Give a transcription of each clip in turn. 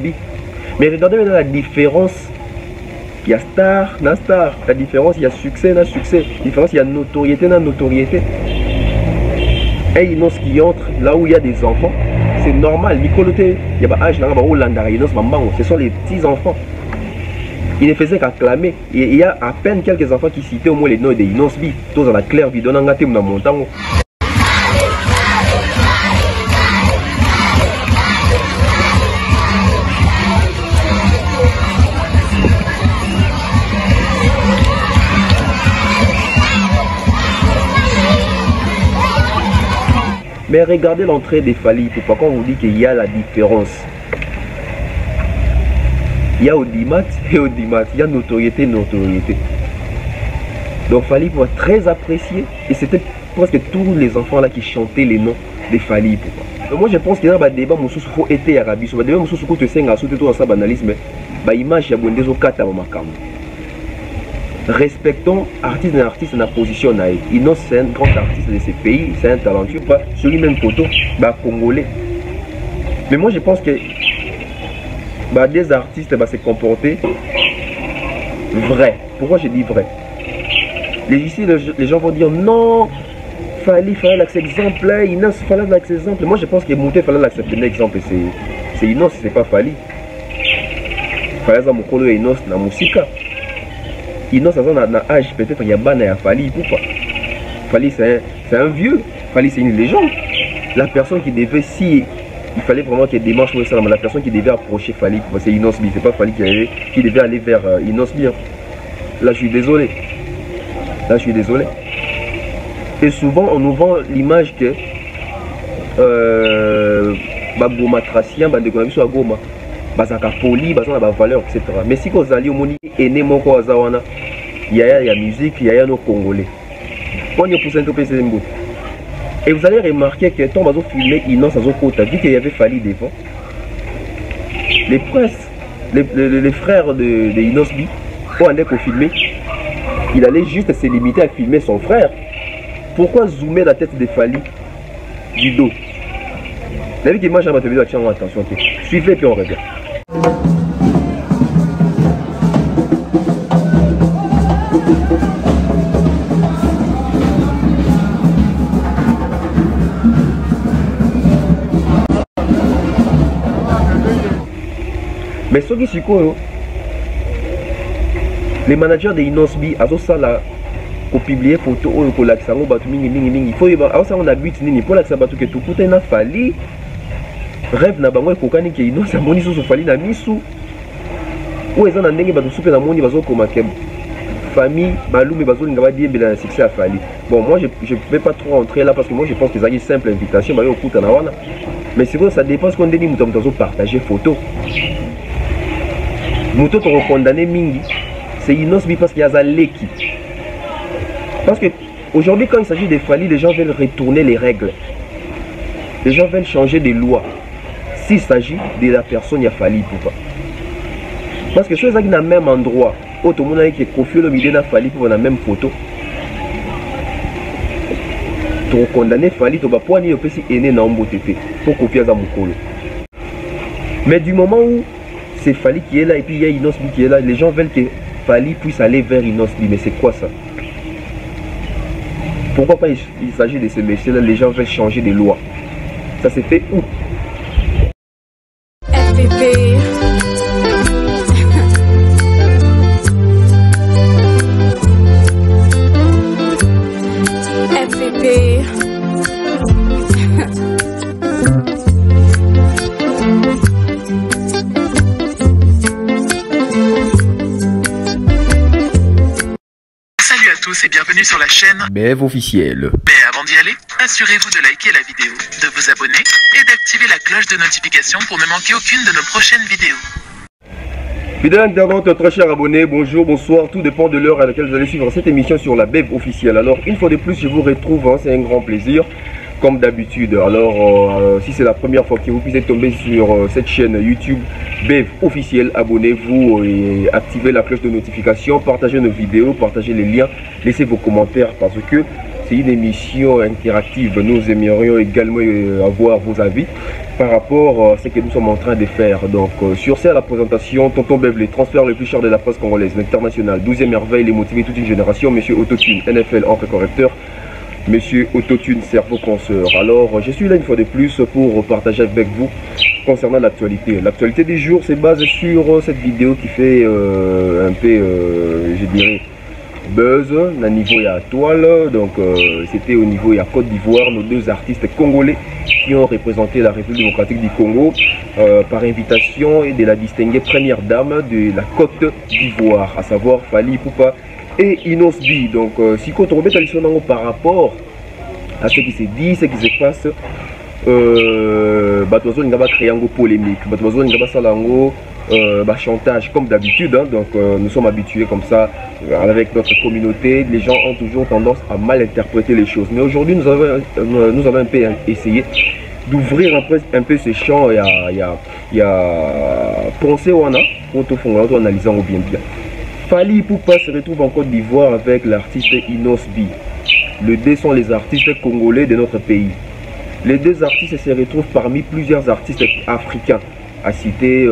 Fali. Mais regardez maintenant la différence. Il y a star, na star. La différence, il y a succès, na succès. La différence, il y a notoriété, na notoriété. Et Inos qui entre là où il y a des enfants, c'est normal. Nicoloté, il y a âge, ce sont les petits enfants. Il ne faisait qu'acclamer. Il y a à peine quelques enfants qui citaient au moins les noms de Inosbi. Tous dans la claire vidéo, dans la montagne. Mais regardez l'entrée des Fali, pourquoi on vous dit qu'il y a la différence. Il y a audimat et audimat, il y a notoriété, notoriété. Donc Fali pour être très apprécié, et c'était presque tous les enfants là qui chantaient les noms des Fali. Donc moi je pense qu'il y a un débat, il faut être arabe, il y a un débat, il faut être banalisme, image, il y a un débat, respectons artiste et artiste dans la position. Inos c'est un grand artiste de ce pays, c'est un talentueux, pas sur lui-même photo, congolais. Mais moi je pense que des artistes se comporter vrai. Pourquoi je dis vrai? Ici les gens vont dire non, fallait l'accepter exemple, Inos fallait l'accepter exemple. Moi je pense que Mouté fallait l'accepter l'exemple, c'est Inos, c'est pas Fali. Fallait ça mon collègue Inos na musique. Inos a un âge, peut-être il y a Bana et Fali. Pourquoi? Fali c'est un vieux, Fali c'est une légende. La personne qui devait, si il fallait vraiment qu'il y ait des démarches, la personne qui devait approcher Fali, c'est Inosbi, c'est pas Fali qui devait aller vers Inosbi. Là je suis désolé. Là je suis désolé. Et souvent on nous vend l'image que Goma Tracien, de Goma. Bazaka poli, bazaka ba valeur, etc. Mais si vous allez au moni aîné moko azawana, il y a musique, il y a nos Congolais. On y a poussé un peu ces mots. Et vous allez remarquer que quand on filmé Inos à Zokota, vu qu'il y avait Fali devant, les presses, les frères de Inosbi, quand on allait filmer, il allait juste se limiter à filmer son frère. Pourquoi zoomer la tête de Fali du dos? La vie qui marche à ma vidéo, attention, suivez puis on revient. Mais ce qui est quoi, les managers de Inosbi, pour publier photo pour l'accent, il faut on a but pour l'accent que tout coûte un Fali. Rêve na bango kokani ke Inos a moni so Fali na misu. Ou eza na ndenge ba soupe na moni bazo koma ke famille balume bazo linga ba diembe na succès à Fali. Bon moi je vais pas trop rentrer là parce que moi je pense que c'est une simple invitation ba yo kuta na wana. Mais c'est vrai ça dépend ce qu'on dit muto muto partager photo. Muto to condamner mingi. C'est Inosbi parce qu'il y a Zaleki. Parce que aujourd'hui quand il s'agit de Fali, les gens veulent retourner les règles. Les gens veulent changer des lois. S'il s'agit de la personne, il a Fali pour pas. Parce que ceux qui sont dans le même endroit, tout le monde qui est confié le milieu n'a Fali pour la même photo. Tu condamner Fali, tu vas pas ni aussi aîné dans un TP pour copier à Mukolo. Mais du moment où c'est Fali qui est là et puis il y a Inosbi qui est là, les gens veulent que Fali puisse aller vers Inosbi. Mais c'est quoi ça? Pourquoi pas il s'agit de ces messieurs-là, les gens veulent changer des lois? Ça s'est fait où? FPP. FPP. Salut à tous et bienvenue sur la chaîne Bev officiel. Mais avant d'y aller, assurez-vous de liker la vidéo, de vous abonner et d'activer la cloche de notification pour ne manquer aucune de nos prochaines vidéos. Fidèles internautes, très chers abonnés, bonjour, bonsoir, tout dépend de l'heure à laquelle vous allez suivre cette émission sur la Bev officielle. Alors une fois de plus je vous retrouve, c'est un grand plaisir. Comme d'habitude, alors si c'est la première fois que vous puissiez tomber sur cette chaîne YouTube Bev officielle, abonnez-vous et activez la cloche de notification, partagez nos vidéos, partagez les liens, laissez vos commentaires parce que c'est une émission interactive. Nous aimerions également avoir vos avis. par rapport à ce que nous sommes en train de faire. Donc, sur ça, la présentation, Tonton Bev, les transferts les plus chers de la presse congolaise, l'international, 12e merveille, les motiver toute une génération, Monsieur Autotune, NFL, encre correcteur, Monsieur Autotune, cerveau penseur. Alors, je suis là une fois de plus pour partager avec vous concernant l'actualité. L'actualité du jour se base sur cette vidéo qui fait un peu, je dirais, buzz, à niveau à toile. Donc, c'était au niveau à Côte d'Ivoire, nos deux artistes congolais qui ont représenté la République démocratique du Congo par invitation et de la distinguée première dame de la Côte d'Ivoire, à savoir Fally Ipupa et Inosbi. Donc, si on remet par rapport à ce qui s'est dit, ce qui se passe, Batozo Ngaba créé une polémique, Batozo Ngaba Salango, chantage comme d'habitude. Hein, donc, nous sommes habitués comme ça avec notre communauté. Les gens ont toujours tendance à mal interpréter les choses. Mais aujourd'hui, nous avons un peu essayé d'ouvrir un peu ce champ. Il y a pensé ou en analysant ou bien. Fally Ipupa se retrouve en Côte d'Ivoire avec l'artiste Inosbi. Les deux sont les artistes congolais de notre pays. Les deux artistes se retrouvent parmi plusieurs artistes africains. À citer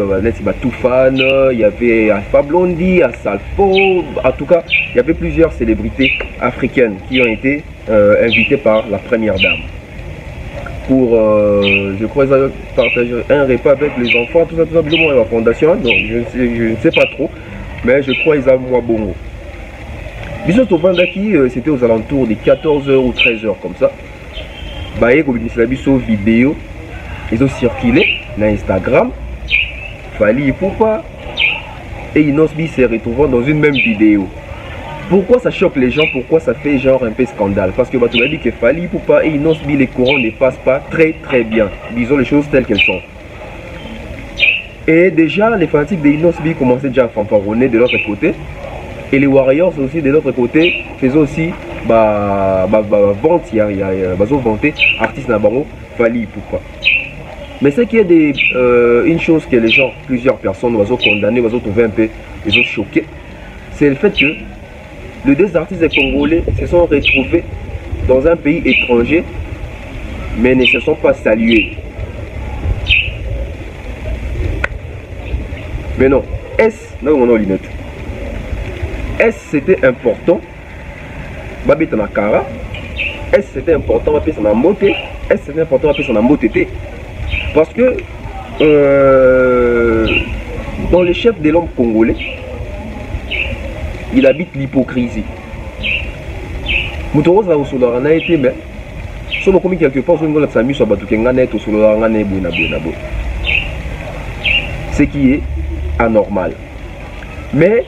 Toufan, il y avait Alpha Blondy, Asalfo, en tout cas, il y avait plusieurs célébrités africaines qui ont été invitées par la première dame. Pour, je crois, partager un repas avec les enfants, tout ça, plus la fondation. Donc, je ne sais pas trop, mais je crois qu'ils ont moins bon. Bisous au Vandaki, c'était aux alentours de 14h ou 13h comme ça. Baye, comme je disais, vidéo, ils ont circulé sur Instagram. Fally Ipupa et Inosbi se retrouvant dans une même vidéo. Pourquoi ça choque les gens? Pourquoi ça fait genre un peu scandale? Parce que tu m'as dit que Fally Ipupa et Inosbi, les courants ne passent pas très bien. Disons les choses telles qu'elles sont. Et déjà, les fanatiques de Inosbi commençaient déjà à fanfaronner de l'autre côté. Et les Warriors aussi de l'autre côté faisaient aussi vente, il y a vanté artiste Nabango, Fally Ipupa. Mais ce qui est une chose que les gens, plusieurs personnes ont condamné, ont trouvé un peu, ils ont choqué, c'est le fait que les deux artistes congolais se sont retrouvés dans un pays étranger, mais ne se sont pas salués. Mais non, est-ce c'était important? Est-ce c'était important? Est-ce c'était important? Parce que dans le chef de l'homme congolais, il habite l'hypocrisie. Ce qui est anormal. Mais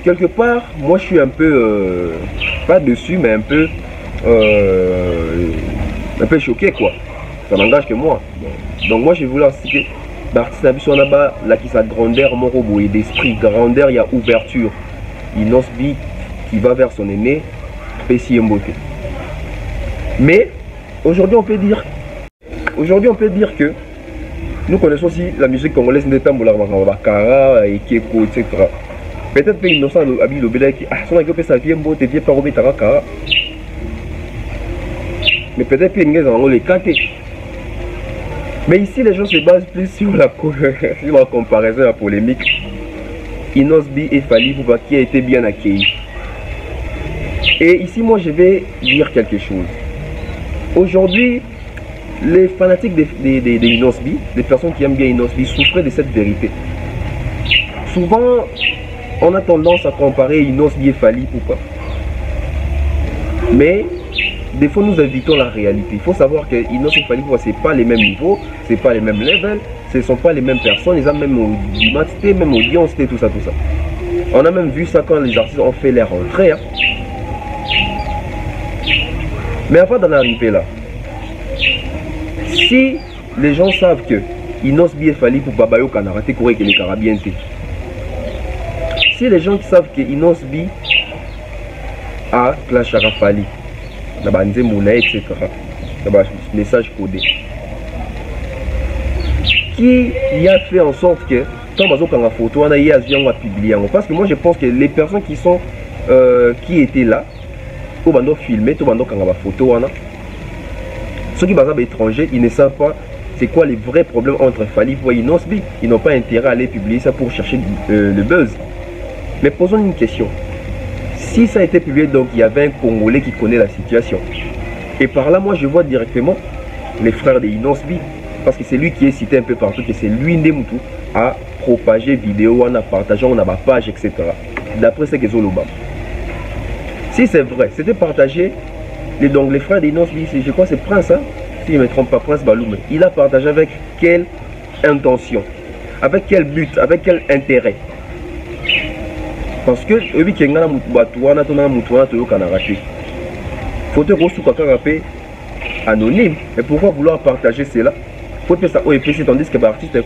quelque part, moi je suis un peu, pas dessus, mais un peu choqué quoi. Ça n'engage que moi. Donc moi je voulais citer l'artiste Nabiso Naba, là qui sa grandeur, mon robot et d'esprit, grandeur, il y a ouverture. Inosbi qui va vers son aîné, Pessi Mbote. Mais aujourd'hui on peut dire que nous connaissons aussi la musique congolaise de Tamboula, Bakara, Ekeko, etc. Peut-être que innocent Abi Lobela qui son agopé sa vie Mbote, vie par Robé Tarakara. Mais peut-être qu'il y a les cantés. Mais ici, les gens se basent plus sur la comparaison, la polémique. Inosbi et Fally Ipupa qui a été bien accueilli. Et ici, moi, je vais dire quelque chose. Aujourd'hui, les fanatiques de Inosbi, les personnes qui aiment bien Inosbi, souffraient de cette vérité. Souvent, on a tendance à comparer Inosbi et Fally Ipupa. Mais des fois, nous invitons la réalité. Il faut savoir que Inosbi et Fally Ipupa, ce n'est pas les mêmes niveaux, ce n'est pas les mêmes levels, ce ne sont pas les mêmes personnes, ils ont même audimat, même audience, tout ça. On a même vu ça quand les artistes ont fait leur rentrée. Hein. Mais avant d'en arriver là, si les gens savent que Inosbi et Fally Ipupa Bayo Kanarate Kore que les Carabiens, si les gens qui savent que Inosbi a clash à Fally, etc. Message codé. Qui a fait en sorte que quand on a une photo, on a publié. Parce que moi je pense que les personnes qui étaient là, au bando filmé, tout bando quand on a photo, ceux qui sont étrangers, ils ne savent pas c'est quoi les vrais problèmes entre Fally Ipupa et Inosbi. Ils n'ont pas intérêt à aller publier ça pour chercher le buzz. Mais posons une question. Si ça a été publié, donc il y avait un Congolais qui connaît la situation. Et par là, moi je vois directement les frères de Inosbi, parce que c'est lui qui est cité un peu partout, que c'est lui Ndemutu à propager vidéo, en a partagé, on a ma page, etc. D'après ce que Zoloba. Si c'est vrai, c'était partagé, donc les frères d'Inosbi, je crois que c'est Prince, hein, si je ne me trompe pas, Prince Baloume, il a partagé avec quelle intention, avec quel but, avec quel intérêt. Parce que, oui, il y a photo anonyme, mais pourquoi vouloir partager cela? Faut que ça au EPC, tandis que l'artiste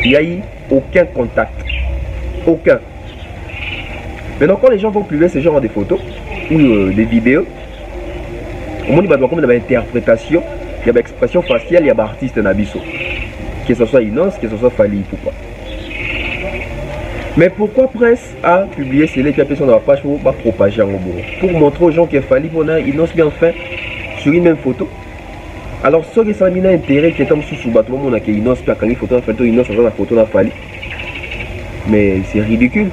il n'y a eu aucun contact. Aucun. Maintenant, quand les gens vont publier ce genre de photos ou des vidéos, au moins il y a comme une interprétation, il y a une expression faciale, il y a un artiste Nabiso. Que ce soit Inos, que ce soit Fally Ipupa. Mais pourquoi Prince a publié ces lettres sur la page pour propager en gros? Pour montrer aux gens que Fally Ipupa, Inos bien fait sur une même photo. Alors, ceux qui sont intérêt qui est comme sous bateau, on a Inos puis quand il photo en photo, Inos dans la photo de Fally. Mais c'est ridicule.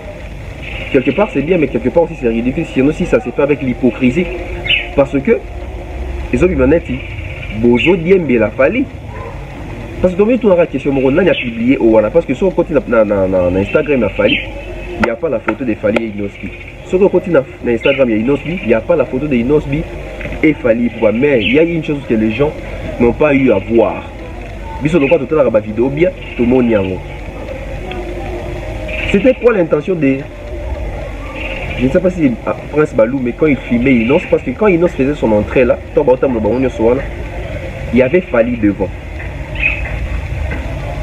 Quelque part c'est bien, mais quelque part aussi c'est ridicule. Sinon, si ça se fait avec l'hypocrisie, parce que les autres manettes, bozo diembe la Fally. Parce que comme tu as la question, on a publié au Wana. Parce que sur le côté dans Instagram, la Fally, il n'y a pas la photo de Fally et Inosbi. Sur le côté dans Instagram, il y a Inosbi, il n'y a pas la photo de Inosbi et Fally Ipupa. Mais il y a une chose que les gens n'ont pas eu à voir. Vidéo bien, tout le monde y a. C'était quoi l'intention de... Je ne sais pas si Prince Balou, mais quand il filmait Inos, parce que quand Inos faisait son entrée là, il y avait Fally devant.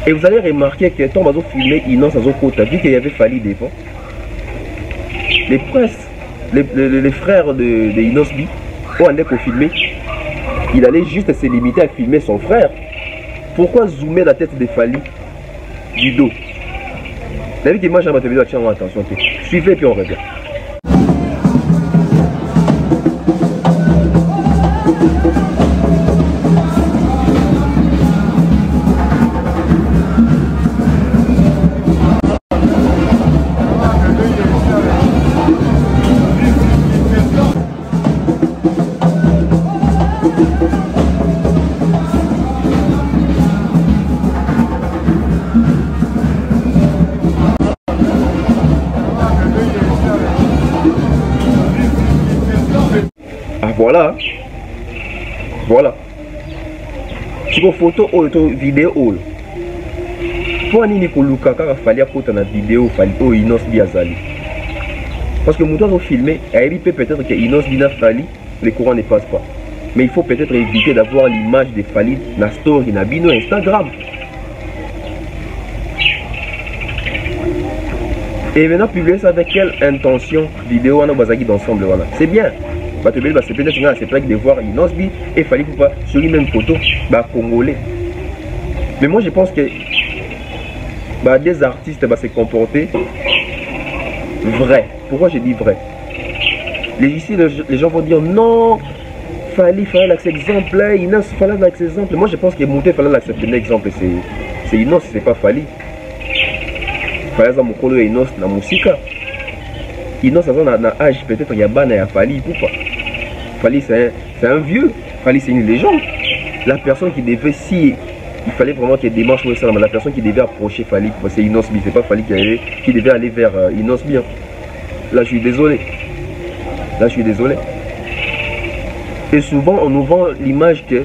Et vous allez remarquer que quand on filmait Inos à Zokota, vu qu'il y avait Fally devant, les princes, les frères de Inosbi, quand on allait filmer, il allait juste se limiter à filmer son frère. Pourquoi zoomer la tête de Fally du dos? La vie que moi j'ai ma vidéo, attention, suivez puis on revient. Voilà. Voilà. Si vous photo ou vidéo, pour nini koluka kaka Fally akota na vidéo Fally o Inosbi azali. Parce que Mouton a filmé, il peut peut-être que Inosbi na Fally, les courants ne passent pas. Mais il faut peut-être éviter d'avoir l'image de Fally na story na bino Instagram. Et maintenant publier ça avec quelle intention? Vidéo on bazaki d'ensemble, voilà. C'est bien. C'est peut-être de voir Inosbi et Fally Ipupa sur une même photo, congolais. Mais moi je pense que des artistes se comporter vrai. Pourquoi je dis vrai? Ici les gens vont dire non, Fally l'accepter exemple, Inos Fally l'accepter exemple. Moi je pense que Mouté Fally l'accepter l'exemple, c'est Inos, c'est pas Fally. Fally za mokolo ya Inos na musika. Inos a un âge peut-être il y a ban à Fally Ipupa. Fally c'est un vieux, Fally c'est une légende. La personne qui devait, si il fallait vraiment qu'il y ait des démarches, la personne qui devait approcher Fally, c'est Inosbi, c'est pas Fally qui devait aller vers Inosbi. Là je suis désolé. Là je suis désolé. Et souvent on nous vend l'image que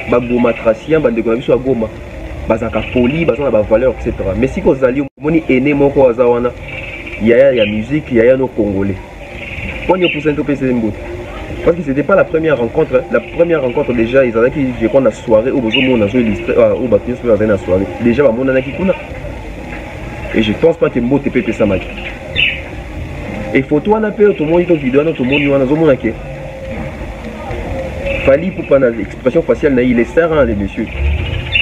Goma Tracien, Bandegona Goma, Bazaka Poli, Bazana valeur, etc. Mais si vous allez au monde aîné, mon Azawana, il y a musique, il y a nos Congolais. Parce que c'était pas la première rencontre. La première rencontre déjà, ils avaient qui je crois la soirée où on a joué illustré au bâtiment sur la soirée. Déjà mon ana qui kuna. Et je pense pas que Mbo TP ça match. Et photo on a fait tout le monde vidéo tout le monde on a zo mona ke. Fally Ipupa na expression faciale na il est serrant les messieurs.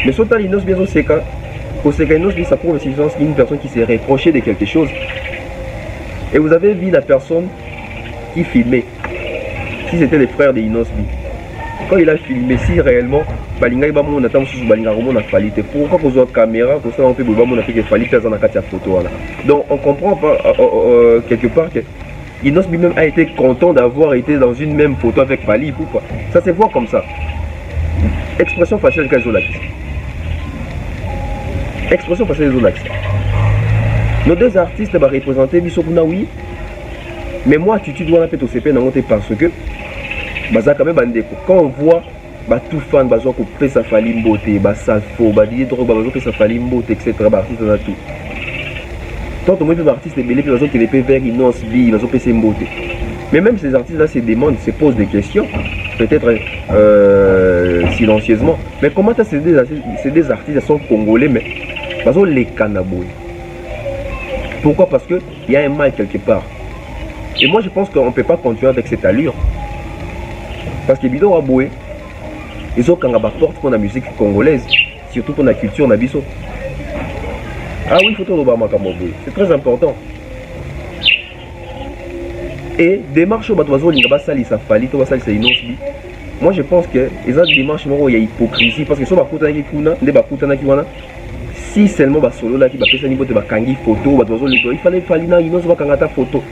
Mais surtout Inos bien c'est quand pour ce Inos ça prouve l'existence d'une personne qui s'est reproché de quelque chose. Et vous avez vu la personne qui filmait, si c'était les frères de Inosbi, quand il a filmé, si réellement balinga il va mon attendre sous balinga comment on a fallu pourquoi qu'on a caméra pour ça on peut voir mon a fait que fallu faire dans la carte photo là. Donc on comprend pas quelque part que Inos lui-même a été content d'avoir été dans une même photo avec Fally. Pourquoi? Ça se voit comme ça. Expression faciale de Zolax. Expression faciale de Zolax. Nos deux artistes vont représenter Bissokuna, oui. Mais moi, tu dois la péter au CP parce que bah, quand même, quand on voit bah, tout fan, bah, on peut sa Fally Mbote, bah, ça faux, bah, dire drogue, bah, on peut sa Fally Mbote, etc. Bah, artiste dans tout. Tant que moi, les artistes, les belles, les autres, les PV, ils n'ont pas ils n'ont pas Mbote. Mais même ces artistes-là se demandent, se posent des questions, peut-être silencieusement. Mais comment ça, c'est des artistes, ils sont congolais, mais ils ont les cannabis. Pourquoi? Parce qu'il y a un mal quelque part. Et moi, je pense qu'on ne peut pas continuer avec cette allure. Parce que Bidon Aboué, ils ont quand on porte pour la musique congolaise, surtout pour la culture Nabiso. Ah oui, il faut tout le c'est très important. Et démarche au batoiseau, il va salir sa Fally, il va salir sa Inosbi. Moi, je pense que les autres démarches, il y a hypocrisie. Parce que si on a si seulement solo là qui va faire ça niveau de kangi photo, il fallait Fally Inos va kangata photo.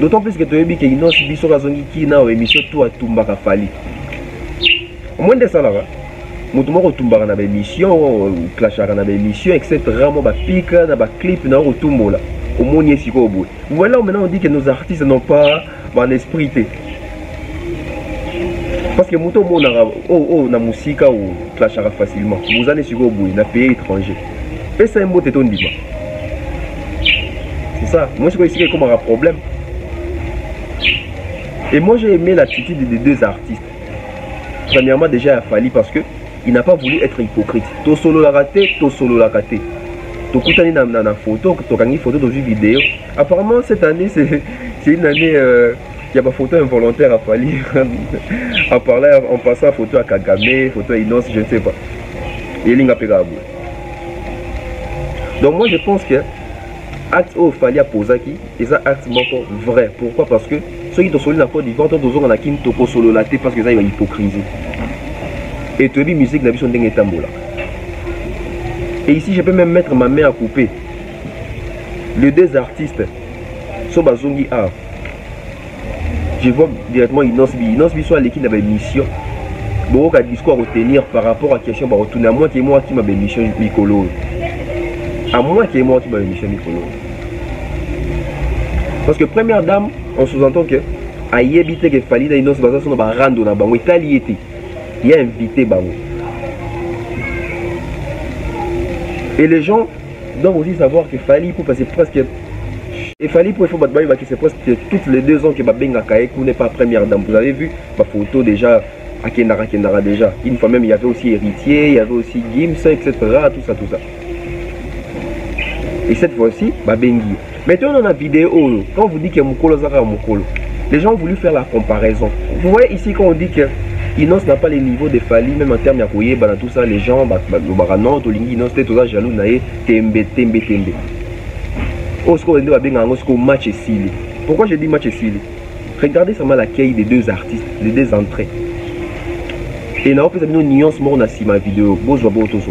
D'autant plus que tu as dit que Inos biso kazongi ki na émission tout à tumbaka Fally. Au moins de ça là, mutumo ko tumbaka na émission, clashaka na émission etc. Mo ba pika na ba clip na ko tumbola. Au moins y siko bout. Voilà maintenant on dit que nos artistes n'ont pas l'esprit. Parce que muto mo na musika ou clashaka facilement. Vous allez siko bout na pays étranger. Et ça un mot téton dit. C'est ça. Moi je crois ici comme un problème. Et moi j'ai aimé l'attitude des deux artistes. Premièrement déjà à Fally parce que il n'a pas voulu être hypocrite. To solo la raté, to solo la raté. To koutani na photo, to kangi photo dans une vidéo. Apparemment cette année c'est une année il y a ma photo involontaire à Fally. En parlant, en passant photo à Kagame, photo à Inos, je ne sais pas. Et Linga Pegabou. Donc moi je pense que acte au Fally à Posaki, et ça acte vrai. Pourquoi? Parce que ceux qui sont sur la Côte d'Ivoire, ils ont un kim toko solo laté parce que ça il y a hypocrisie. Et tu as vu musique d'habitude d'un tambola. Et ici je peux même mettre ma main à couper. Les deux artistes sont Bazongi A. Je vois directement Inosbi soit l'équipe de mission. Bon, il y a un discours à retenir par rapport à la question de retourner à moi qui est moi qui m'a mission Mikolo. À moi qui est moi qui m'a mission Mikolo. Parce que première dame, on sous-entend que a évité que Fally da Inos Baza son ba rando na bango Italie était. Il a invité bango. Et les gens doivent aussi savoir que Fally pour passer presque et Fally pour il faut battre que c'est presque toutes les 2 ans que Babenga Kaekou n'est pas première dame. Vous avez vu ma photo déjà à Kendara déjà. Une fois même il y avait aussi Héritier, il y avait aussi Gims, etc. Tout ça. Et cette fois-ci, Babengi. Maintenant dans la vidéo, quand on vous dit que Mukolo Zara Mukolo, les gens ont voulu faire la comparaison. Vous voyez ici quand on dit que Inos n'a pas les niveaux de Fally, même en termes de dans tout ça, les gens, le barano, Inos, tout ça, jaloux, tembe. Match Sili. Pourquoi je dis match Sili? Regardez seulement l'accueil des deux artistes, les deux entrées. Et là, on peut une nuance mort dans ma vidéo. Bon, je vois beau tout ça.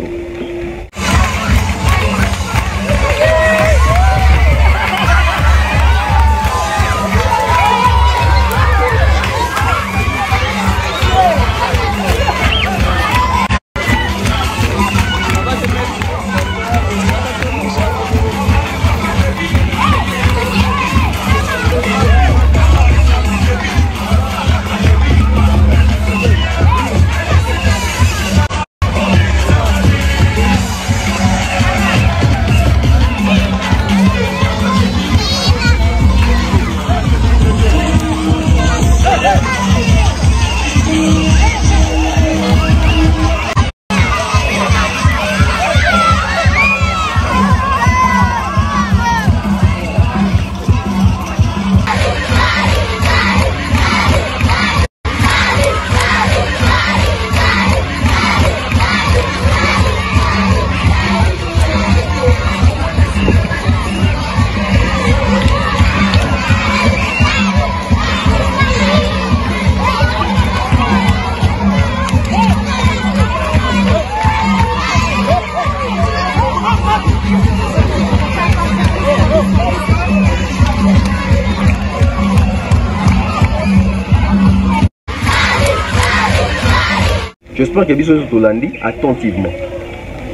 J'espère que Biso Tolandi attentivement.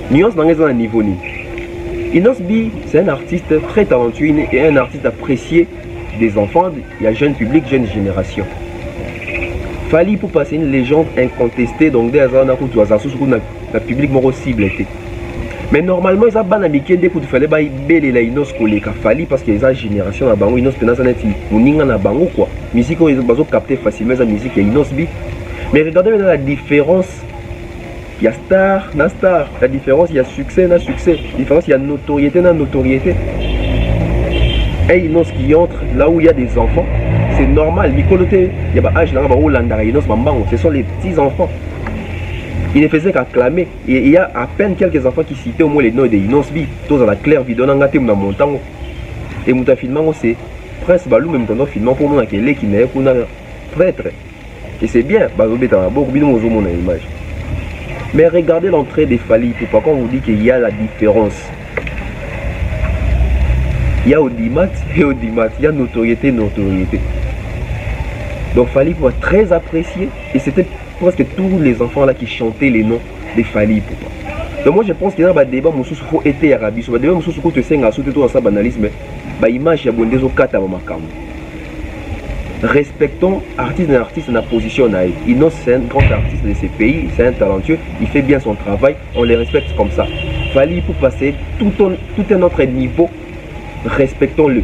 Nuance dans un niveau ni. Inosbi, c'est un artiste très talentueux et un artiste apprécié des enfants, il y a jeune public, jeune génération. Fali pour passer une légende incontestée, donc des gens qui ont un public moro cible. Mais normalement, ils ont ban américain dès qu'il fallait bailler la Inos collé Fali parce qu'ils ont une génération à Bango, Inos penance net Muninga na Bango quoi. Musique ils ont capté facilement la musique et Inos bi. Mais regardez maintenant la différence. Il y a star, na star. La différence, il y a succès, na succès. La différence, il y a notoriété, na notoriété. Et Inos qui entre là où il y a des enfants, c'est normal. Il y a pas âge là, ce sont les petits enfants. Il ne faisait qu'acclamer. Et il y a à peine quelques enfants qui citaient au moins les noms de Inosbi. Tous à la claire vidéo, on a gâté mon montant. Et mon filmant, c'est Prince Balou, même dans filmant pour moi, qui n'est pas prêtre. Et c'est bien, beaucoup de mon image. Mais regardez l'entrée des Fali, pourquoi on vous dit qu'il y a la différence. Il y a audimat et audimat, il y a notoriété, notoriété. Donc Fali pour être très apprécié et c'était presque tous les enfants là qui chantaient les noms des Fali. Donc moi je pense qu'il y a un débat qui faut être arabe, un débat qui faut te faire un tout ça banalisme, image ya bonde zo kata makam. Respectons artiste et artiste dans la position. Inos c'est un grand artiste de ces pays, c'est un talentueux, il fait bien son travail, on les respecte comme ça. Fali pour passer tout un autre niveau, respectons-le.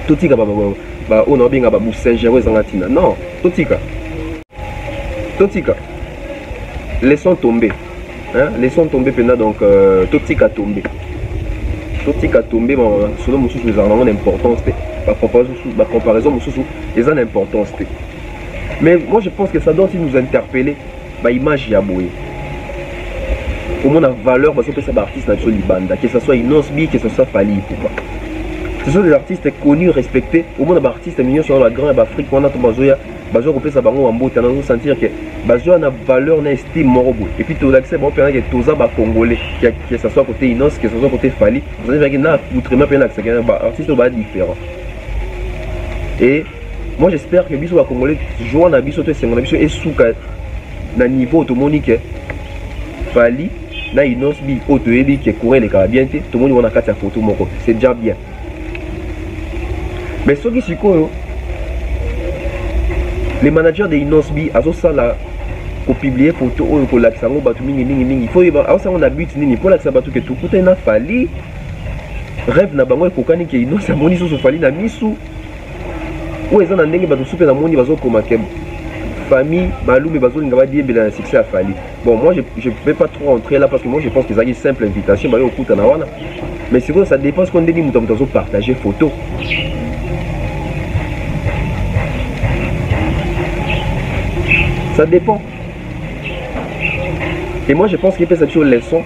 Tout ça, on a bien non, tout ça. Laissons tomber. Hein? Laissons tomber pendant donc tout ça tomber. Tout ça tomber, selon moi, nous avons une importance. La comparaison, ils ont une importance. Mais moi, je pense que ça doit aussi nous interpeller. L'image Yaboué. Comment la valeur, parce que c'est un artiste naturel Libanda, que ce soit Inosbi, que ce soit Fali. Ce sont des artistes connus, respectés. Au moins, les artistes mignons sur la grande Afrique, on a tout besoin. Bazo repère ça bango en beau, t'as envie de sentir que Bazo a une valeur, une estime morobo. Et puis tout l'accès, bon, pendant que tout ça va congolais, que ce soit côté Inos, que ce soit côté Fali, vous allez voir qu'il y a un outre-mer, puis l'accès, un artiste va différent. Et moi j'espère que Biso va congolais, jouant à Biso, et sous le niveau automonique, Fali, na Inos bi, auto ebi, qui courait les carabins, tout le monde va faire photo, c'est déjà bien. Mais ce qui est les managers de Inosbi, à ça là, pour publier photo ou pour l'accès il faut ça on a but pour l'accès que tout côté n'a Fali rêve na bango kokani que Inos amoni so Fali na misu ou ils ont un ndenge bato soupe na moni bazo koma kem famille balou mais bazo ngaba die bela succès à Fali. Bon moi je peux pas trop rentrer là parce que moi je pense que c'est une simple invitation ba yo kuta na wana. Mais c'est vrai ça dépend ce qu'on dit muto muto partager photo. Ça dépend. Et moi je pense qu'il peut s'appuyer sur les leçons.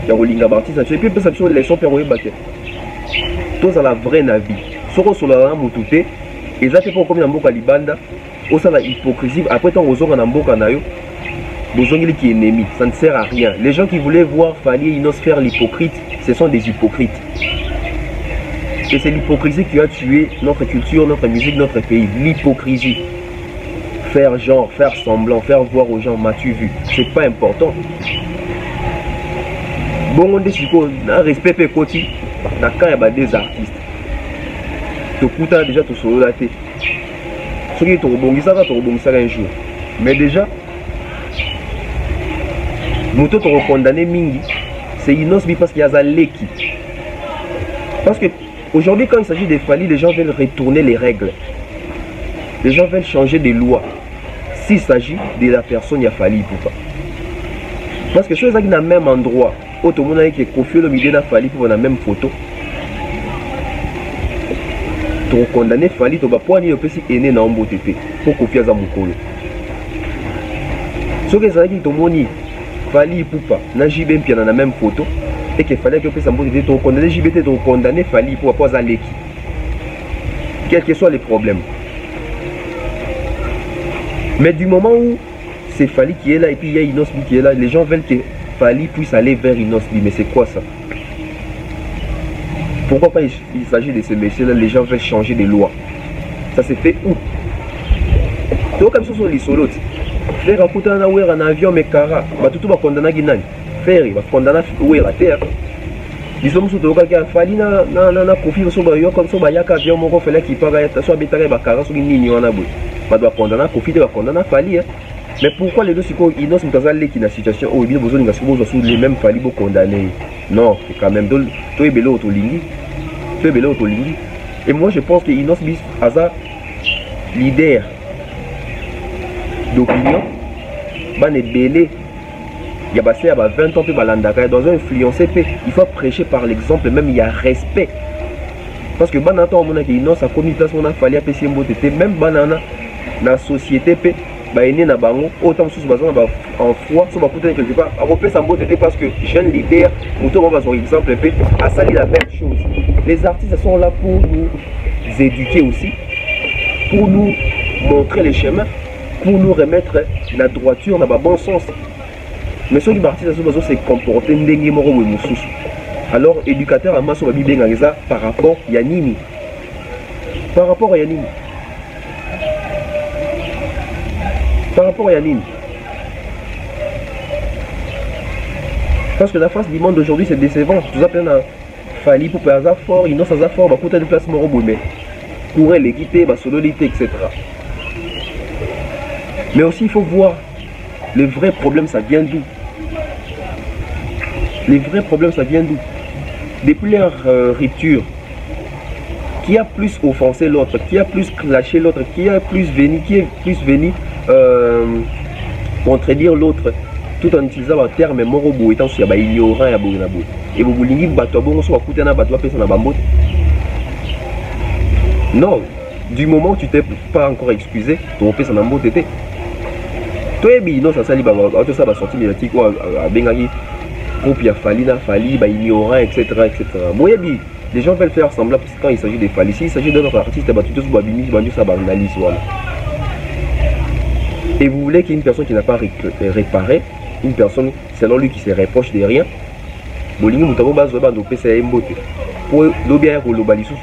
Il y a Rolinga Bartis, et puis il peut s'appuyer sur les leçons pour Baké. Tous à la vraie navi. Soro sur la Moutouté, et ça fait pas comme dans Mboka Libanda, au sein de l'hypocrisie. Après, tant aux autres dans Mboka Nayo, Bozongili qui est ennemi, ça ne sert à rien. Les gens qui voulaient voir Fali Inos faire l'hypocrite, ce sont des hypocrites. Et c'est l'hypocrisie qui a tué notre culture, notre musique, notre pays. L'hypocrisie. Faire genre, faire semblant, faire voir aux gens, m'as-tu vu? C'est pas important. Bon, on dit que respect peut côté, dans quand il y a des artistes. Tu coûtes déjà tout solo la tête. Ce qui est au bon, ça va un jour. Mais déjà, nous te condamné Mingi, c'est Inosbi parce qu'il y a Zaleki. Parce que aujourd'hui, quand il s'agit des Fali, les gens veulent retourner les règles. Les gens veulent changer des lois. S'il s'agit de la personne, il y a Fali pour ça. Parce que ceux qui sont dans le même endroit, tout le monde qui est confié le milieu de Fali pour la même photo. Tu condamné Fali, tu vas pas aller au PC aîné dans un TP pour confier à Zamukolo. Ceux qui sont dans le monde, Fali pour pas, n'a JB dans la même photo, et qu'il fallait que tu aies condamné JB, tu condamné Fali pour pas aller. Quels que soient les problèmes. Mais du moment où c'est Fali qui est là et puis il y a Inosbi qui est là, les gens veulent que Fali puisse aller vers Inosbi. Mais c'est quoi ça? Pourquoi pas il s'agit de ces messieurs-là, les gens veulent changer des lois? Ça s'est fait où? C'est comme ça sur les solos. Fer à couper un avion, mais cara, tout va condamner Guinane. Fer, il va condamner la terre. Ils sont tous les gens qui ont confié sur le comme ça, il y a un avion qui fait qui paraît, soit bétail, cara, sur une ligne, on a beau. Il va condamner, confier, va condamner, Fali. Mais pourquoi les deux sont innocents qui sont dans la situation où ils ont les mêmes Fali pour condamner? Non, c'est quand même, tu es belé autolingui. Tu es belé autolingui. Et moi, je pense que Inos Bis Aza, leader d'opinion, ban est belé. Il y a 20 ans, il doit influencer, il faut prêcher par l'exemple, même il y a respect. Parce que ban attend mon Inos a commis place, on a fallu apprécier même banana la société, autant sous en froid, ça va coûter quelque part. Parce que jeune leader, on va son exemple, a sali la même chose. Les artistes sont là pour nous éduquer aussi, pour nous montrer les chemins, pour nous remettre la droiture dans le bon sens. Mais ceux qui artistes se comportent alors éducateur à masso par rapport à Yanini. Par rapport à Yanini. Par rapport à Yanini. Parce que la face du monde d'aujourd'hui c'est décevant. Tout ça plein à Fali pour faire ça fort, il n'a pas ça fort, va coûter de place moro mais courir l'équité, va solidité, etc. Mais aussi il faut voir le vrai problème ça vient d'où. Les vrais problèmes ça vient d'où. Depuis leur rupture, qui a plus offensé l'autre, qui a plus clashé l'autre, qui est plus venu contredire l'autre, tout en utilisant un terme morobo étant sur ignorant et bourrinabo. Et vous voulez battre bon soit coûter na battre personne na bambote. Non, du moment où tu t'es pas encore excusé, ton personne na bambote était. Toi et non ça sali ba auto ça va sortir médiatique ou à bengagi groupe ya Fali ba ignorant etc. Moi les gens veulent faire semblant parce que quand il s'agit de Fali, s'il s'agit d'un autre artiste, bah tous babimi bandu ça ba analyse voilà. Et vous voulez qu'une personne qui n'a pas réparé, une personne selon lui qui se reproche de rien, bolingi mutabo bazo ba ndopé c'est mbote. Pour l'obia ko lobalisu.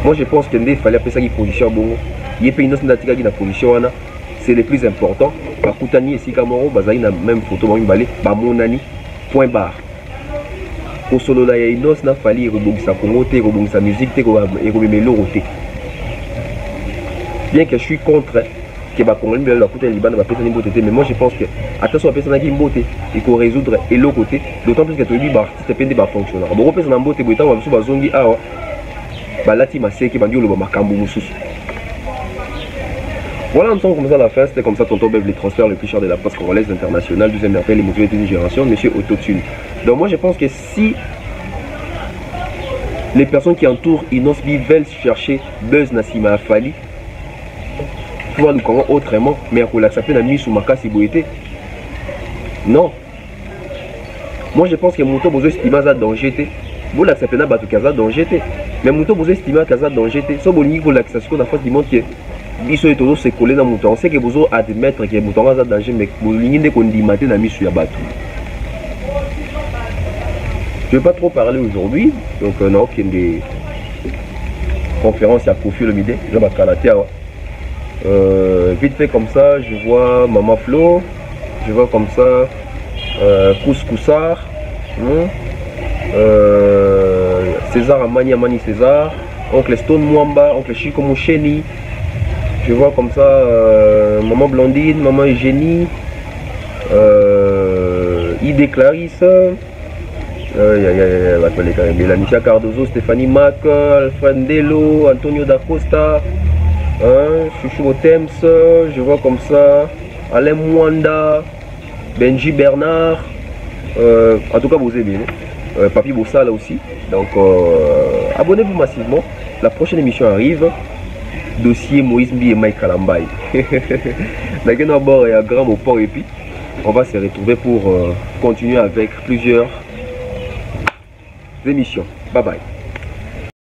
Moi je pense que il fallait appeler ça qui position bongo. Il y a une autre qui na position wana. C'est le plus important. Bakutani et Sikamoro, bazali na même photo balé, bamonani, point barre. Au solo la Inos na Fali rebongisa Congo te, rebongisa musique te, rebongisa te. Bien que je suis contre que Bakongo ne la coûter Liban va péter une beauté, mais moi je pense que attention à personne qui beauté et qu'on résoudre et l'autre côté, d'autant plus que tu dis artiste peine de fonctionnaire. Bon personne en beauté, boita va sur bazongi ah balati maseki bandio le makambo mususu. Voilà, nous sommes comme ça à la fin, c'était comme ça tonton Bev, les transferts les plus chers de la presse congolaise internationale, deuxième appel, les motivés d'une génération, monsieur Autotune. Donc moi je pense que si les personnes qui entourent Inosbi veulent chercher Buzz Nassima Fali, il faut voir le Congo autrement, mais on l'a sapé dans Miss ou Makasi Boété. Non. Moi je pense que Mouto Bozo estima ça danger. Vous l'acceptez dans Batou Kaza danger. Mais Mouto Bozo estima Kaza danger. So bon niveau l'accession la face du monde qui ils sont tous se coller dans Mouton. On sait que vous admettre que Mouton a danger, mais vous l'ignorez qu'on dit matin dans Miss ou Batou. Je ne vais pas trop parler aujourd'hui, donc on n'a aucune des conférences à Kofi Olomide, je vais calater. Vite fait comme ça, je vois Maman Flo, je vois comme ça Kouskoussar, César Amani Amani César, Oncle Stone Mwamba, Oncle Chico Moucheni, je vois comme ça Maman Blondine, Maman Eugénie, Idé Clarisse. Mélanie Cardozo, Stéphanie Mac, Alfred Ndelo, Antonio da Costa, Chouchou Tems, je vois comme ça, Alain Mwanda, Benji Bernard, en tout cas vous aimez, Papi Bossa là aussi. Donc abonnez-vous massivement, la prochaine émission arrive, dossier Moïse Mbi et Mike Kalambay. D'accord, bord et à grand au port et puis on va se retrouver pour continuer avec plusieurs émissions. Bye bye.